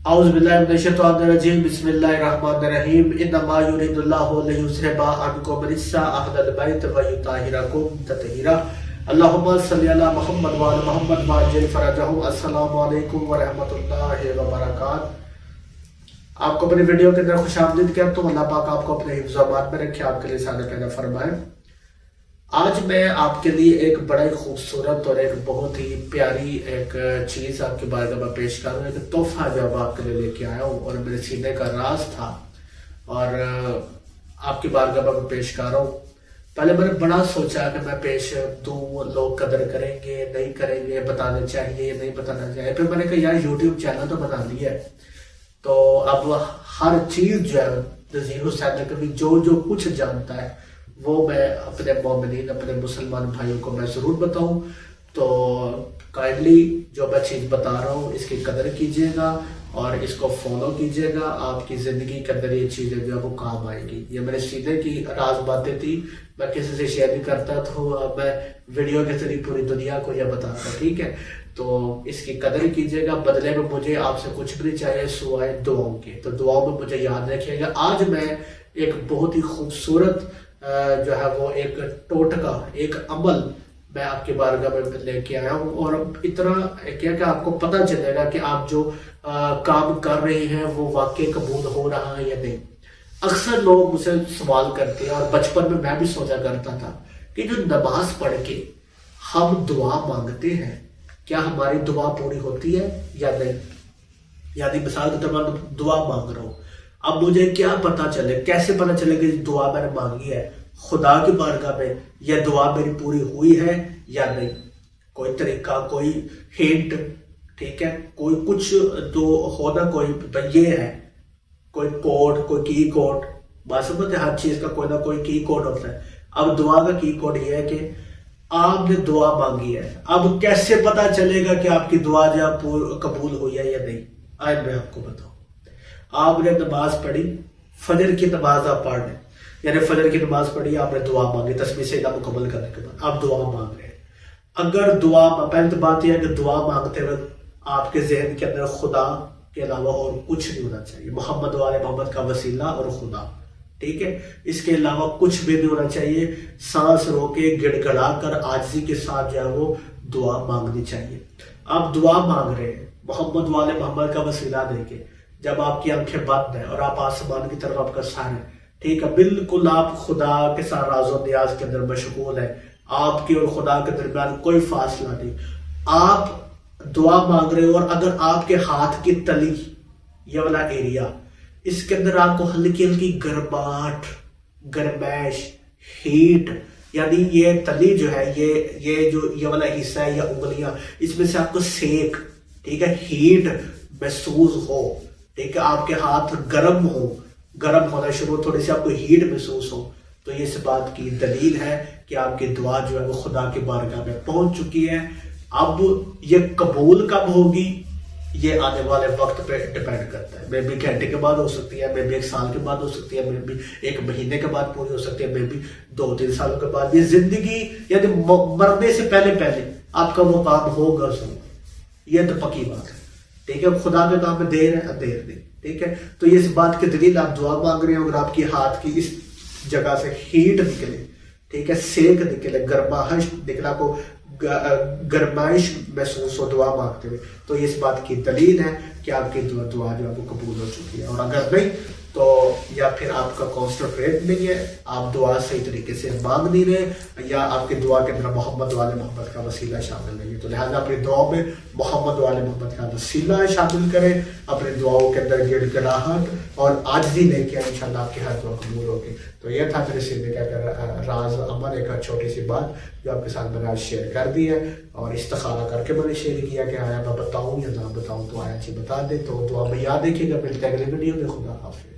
اعوذ باللہ من الشیطان الرجیم بسم اللہ الرحمن الرحیم انما یرید اللہ لیذھب عنکم الرجس اہل البیت ویطہرکم تطہیرا اللہم صلی علی محمد وعلی محمد وعجل فرجہم۔ السلام علیکم ورحمۃ اللہ وبرکاتہ۔ آپ کو اپنی ویڈیو کے اندر خوش آمدید کہتا ہوں۔ اللہ پاک آپ کو اپنے حفظ و امان میں رکھے، آپ کے لیے سارے پیدا فرمائے۔ آج میں آپ کے لیے ایک بڑا ہی خوبصورت اور ایک بہت ہی پیاری ایک چیز آپ کے بارگاہ میں پیش کر رہا ہوں، ایک تحفہ جو آپ کے لیے لے کے آیا ہوں اور میرے سینے کا راز تھا اور آپ کی بارگاہ میں پیش کر رہا ہوں۔ پہلے میں نے بڑا سوچا کہ میں پیش دوں، لوگ قدر کریں گے نہیں کریں گے، بتانا چاہیے نہیں بتانا چاہیے۔ پھر میں نے کہا یار یوٹیوب چینل تو بنا لیا ہے، تو اب ہر چیز جو ہے نذیر حسین نقوی جو کچھ جانتا ہے وہ میں اپنے مومنین، اپنے مسلمان بھائیوں کو میں ضرور بتاؤں۔ تو کائنڈلی جو میں چیز بتا رہا ہوں اس کی قدر کیجیے گا اور اس کو فالو کیجیے گا۔ آپ کی زندگی کے اندر یہ چیزیں جو ہے وہ کام آئے گی۔ یہ میرے سینے کی راز باتیں تھی، میں کسی سے شیئر نہیں کرتا، تو اب میں ویڈیو کے ذریعے پوری دنیا کو یہ بتاتا، ٹھیک ہے؟ تو اس کی قدر کیجیے گا۔ بدلے میں مجھے آپ سے کچھ بھی نہیں چاہیے سوائے دعاؤں کے، تو دعاؤں میں مجھے یاد رکھیے گا۔ آج میں ایک بہت ہی خوبصورت جو ہے وہ ایک ٹوٹکا، ایک عمل میں آپ کے بارگاہ میں لے کے آیا ہوں، اور اتنا کیا کہ آپ کو پتہ چلے گا کہ آپ جو کام کر رہے ہیں وہ واقعی قبول ہو رہا ہے یا نہیں۔ اکثر لوگ مجھ سے سوال کرتے ہیں، اور بچپن میں بھی سوچا کرتا تھا کہ جو نماز پڑھ کے ہم دعا مانگتے ہیں کیا ہماری دعا پوری ہوتی ہے یا نہیں؟ یعنی مثال کے طور پر دعا مانگ رہا ہوں، اب مجھے کیا پتا چلے، کیسے پتا چلے کہ دعا میں نے مانگی ہے خدا کی بارگاہ میں، یہ دعا میری پوری ہوئی ہے یا نہیں؟ کوئی طریقہ، کوئی ہنٹ، ٹھیک ہے، کوئی کچھ تو ہونا، کوئی یہ ہے، کوئی کوڈ، کوئی کی کوڈ، بات سمجھتے ہیں، ہر چیز کا کوئی نہ کوئی کی کوڈ ہوتا ہے۔ اب دعا کا کی کوڈ یہ ہے کہ آپ نے دعا مانگی ہے، اب کیسے پتا چلے گا کہ آپ کی دعا جو قبول ہوئی ہے یا نہیں؟ آج میں آپ کو بتاؤں۔ آپ نے نماز پڑھی، فجر کی نماز آپ پڑھ رہے ہیں، یعنی فجر کی نماز پڑھی، آپ نے دعا مانگی تسبیح سجدہ مکمل کرنے کے بعد آپ دعا مانگ رہے ہیں۔ اگر دعا، پہلی تو بات یہ ہے کہ دعا مانگتے وقت آپ کے ذہن کے اندر خدا کے علاوہ اور کچھ نہیں ہونا چاہیے، محمد والے محمد کا وسیلہ اور خدا، ٹھیک ہے؟ اس کے علاوہ کچھ بھی نہیں ہونا چاہیے۔ سانس رو کے گڑ گڑا کر عاجزی کے ساتھ جو ہے وہ دعا مانگنی چاہیے۔ آپ دعا مانگ رہے ہیں محمد والے محمد کا وسیلہ دے کے، جب آپ کی آنکھیں بند ہیں اور آپ آسمان کی طرف آپ کا سر ہے، ٹھیک ہے، بالکل آپ خدا کے ساتھ راز و نیاز کے اندر مشغول ہے، آپ کی اور خدا کے درمیان کوئی فاصلہ نہیں، آپ دعا مانگ رہے ہو، اور اگر آپ کے ہاتھ کی تلی، یہ والا ایریا، اس کے اندر آپ کو ہلکی ہلکی گرماہٹ، گرمائش، ہیٹ، یعنی یہ تلی جو ہے، یہ والا حصہ ہے یا انگلیاں، اس میں سے آپ کو سیک، ٹھیک ہے، ہیٹ محسوس ہو، ٹھیک ہے، آپ کے ہاتھ گرم ہونا شروع، تھوڑی سی آپ کو ہیٹ محسوس ہو، تو یہ اس بات کی دلیل ہے کہ آپ کی دعا جو ہے وہ خدا کی بارگاہ میں پہنچ چکی ہے۔ اب یہ قبول کب ہوگی یہ آنے والے وقت پہ ڈیپینڈ کرتا ہے۔ میں بھی گھنٹے کے بعد ہو سکتی ہے، میں بھی 1 سال کے بعد ہو سکتی ہے، میں بھی 1 مہینے کے بعد پوری ہو سکتی ہے، میں بھی 2-3 سالوں کے بعد۔ یہ زندگی یعنی مرنے سے پہلے آپ کا وہ کام ہوگا ضرور، یہ تو پکی بات ہے، ٹھیک ہے؟ خدا کے کام میں دیر ہے دیر نہیں، ٹھیک ہے؟ تو یہ اس بات کی دلیل، آپ دعا مانگ رہے ہیں، اگر آپ کی ہاتھ کی اس جگہ سے ہیٹ نکلے، ٹھیک ہے، سیک نکلے، گرماہٹ نکلا، کو گرمائش محسوس ہو دعا مانگتے ہوئے، تو یہ اس بات کی دلیل ہے کہ آپ کی دعا جو ہے وہ قبول ہو چکی ہے۔ اور اگر نہیں تو یا پھر آپ کا کانسنٹریٹ نہیں ہے، آپ دعا صحیح طریقے سے مانگ نہیں رہے، یا آپ کی دعا کے اندر محمد والے محمد کا وسیلہ شامل نہیں ہے۔ تو لہٰذا اپنی دعاؤں میں محمد والے محمد کا وسیلہ شامل کریں، اپنی دعاؤں کے اندر گڑ گڑاہٹ اور عاجزی لے کے انشاءاللہ آپ کی ہر دعا قبول ہوگی۔ تو یہ تھا میرے سینے کا راز عمل، ایک چھوٹی سی بات جو آپ کے ساتھ میں نے آج شیئر کر دی ہے، اور استخارہ کر کے میں نے شیئر کیا کہ آیا میں بتاؤں یا نہ بتاؤں، تو آیا چیز بتا دے۔ تو دعا میں یاد رکھیے گا، ملتے ہیں اگلی ویڈیو میں۔ خدا حافظ۔